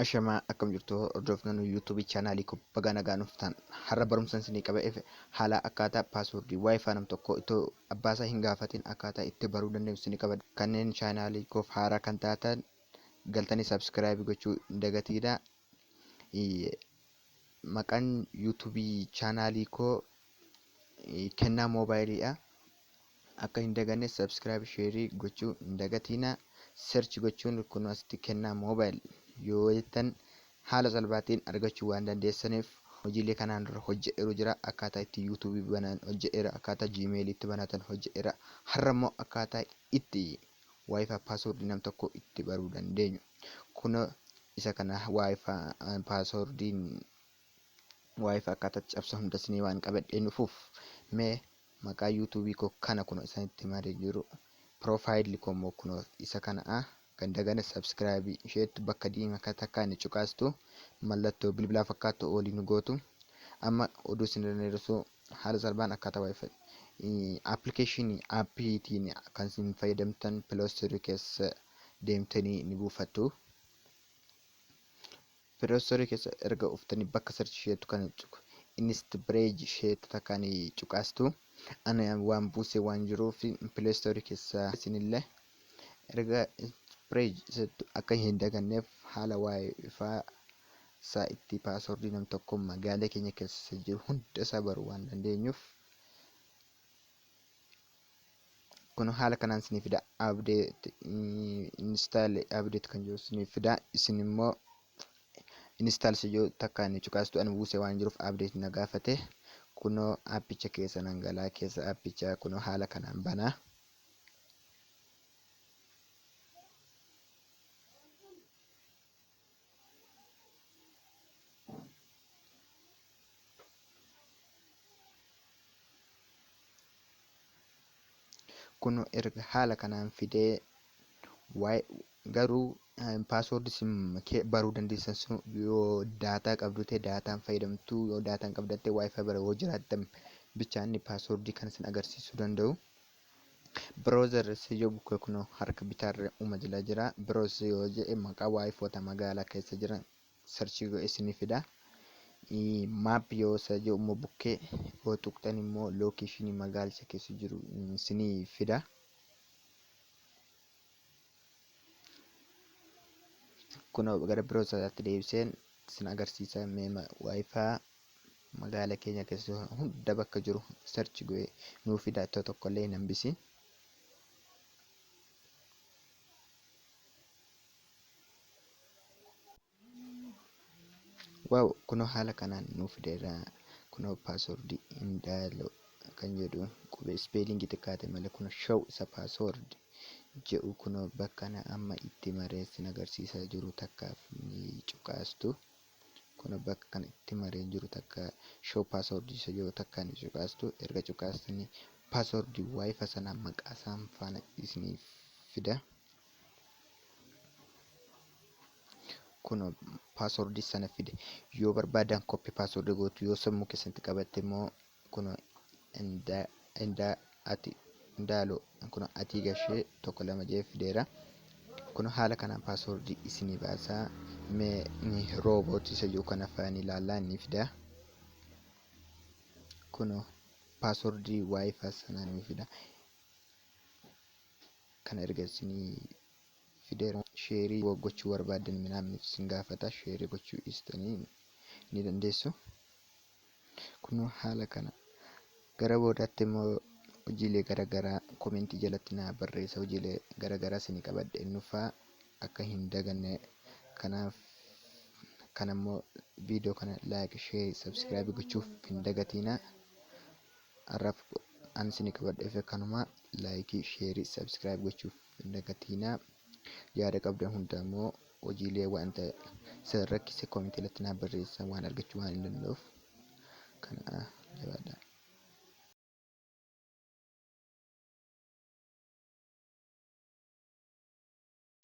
Ashamaa akkam jirtu hordoftoonni yuutuubii chaanaalii baga nagaan dhuftan. Har'a barumsaan isinii qaba'eef haala akkaataa paaswordii waayifaa nam tokko itoo abbaasaa hin gaafatin akkaataa itti baruu dandeenyu isinii qabadha. Kanneen chaanaalii koof haaraa kan taatan galtanii sabskiraayib gochuu hin dagatiidha. Maqaan yuutuubii chaanaalii koo kennaa moobaayiliidha. Akka hin daganne sabskiraayib sheerii gochuu hin dagatiina. Search gochuun kun asitti kennaa moobaayil yoo jettan haala salphaatiin argachuu waan dandeessaniif hojiilee kanaan dura hojjedheeru jira. Akkaataa itti yuutuubii banan hojjedheera, akkaataa jiimeeliitti banatan hojjedheera. Har'a immoo akkaataa itti waayifaa paaswordii nam tokko itti baruu dandeenyu. Kun isa kana waayifaa paaswordiin waayifaa akkaataa cabsa hunda isinii waan qabadhee dhufuuf mee maqaa yuutuubii koo kana kun isinitti himaa jiru. Profaayilii koo immoo kun isa kana kan dagane sabskiraayibii isheetti bakka diimaa takka inni cuqaastu mallattoo bilbilaa fakkaattu oliin gootu. Amma oduu isin dandeessu haala salphaan akkaataa waayifaa appilikeeshinii aappiitiin kan isin fayyadamtan piloostorii keessa deemtanii ni buufattu. Piloostorii keessa erga dhuftanii bakka sarchi isheetu kan cuqu inistibireej isheetu takka ni cuqaastu. Ana waan buusee waan jiruuf piloostorii keessa isinillee erga akka hin daganneef haala waayifaa isaa itti paaswordii nam tokko magaalaa keenya keessa jiru hunda isaa baruu waan dandeenyuuf kun haala kanaan isinii fida. Abdeet install abdeet kan jiru isinii fida. Isin immoo install yoo takka inni cuqaastu ani buusee waan jiruuf abdeet na gaafate. Kunoo aappicha keessa nan galaa keessa aappicha kunoo haala kanaan banaa. Kunoo erga haala kanaan fidee garuu paaswordii isin baruu dandeessan sun yoo daataa qabdu ta'e daataan fayyadamtu, yoo daataan qabdatte waayifaa bira yoo jiraattan bichaan inni paaswordii kan isin agarsiisuu danda'u. Browser yoo bukkee kunoo harka bitaarra jala jira. Browser yoo jedhe maqaa waayifoota magaalaa keessa jiran sarchii godhee isinii fida. Maap yoo jedhu immoo bukkee yoo tuqxan immoo lookeeshinii magaalicha keessa jiru isinii fida. Kunoo gara browseraatti deebiseen isin agarsiisa waayifaa magaalaa keenya keessa hunda bakka jiru sarchi godhee nuu fida. Tokkollee hin hambisiin. Waaw kunoo haala kanaan nuu fideera. Kunoo paaswordii indaaloo kan jedhu qubee ispeelingii xiqqaate malee kunoo show isa paaswordii jedhu kunoo bakka amma itti maree isin agarsiisaa jiru takkaaf ni cuqaastu. Kunoo bakka kana itti maree jiru takka show paaswordii isa yoo takka ni cuqaastu. Erga cuqaastanii paaswordii waayifaa sanaa maqaa isaan faana isinii fida. Kunoo paaswordii sana fide yoo barbaadan koppii paaswordii gootu yoo sammuu keessatti qabatte immoo kunoo indaaloo kunoo ati gashee tokko lama jee fideera. Kunoo haala kanaan paaswordii isinii baasaa. Mee ni roobootii isa jiru kana faana ilaalaa ni fida. Kunoo paaswordii waayifaa sanaa ni fida. Kana erga isinii fideera sheerii gochuu barbaadan minaan isin gaafata. Sheerii gochuu dhiistanii ni dandeessu. Kunoo haala kana gara boodaatti immoo hojiilee garaagaraa komentii jalatti naa barreessa. Hojiilee garaagaraa isinii qabadhee dhufaa akka hin daganne. Kanaaf kana immoo viidiyoo kana laayik sheerii sabskiraayib gochuuf hin dagatiina. Har'aaf ani isinii qabadheef kanuma laayikii sheerii sabskiraayib gochuuf hin dagatiina. Yaada qabdan hunda immoo hojiilee wanta isin rakkise komentii jalatti naa barreessaa waan argachuu waan hin danda'uuf kana jabaadhaa.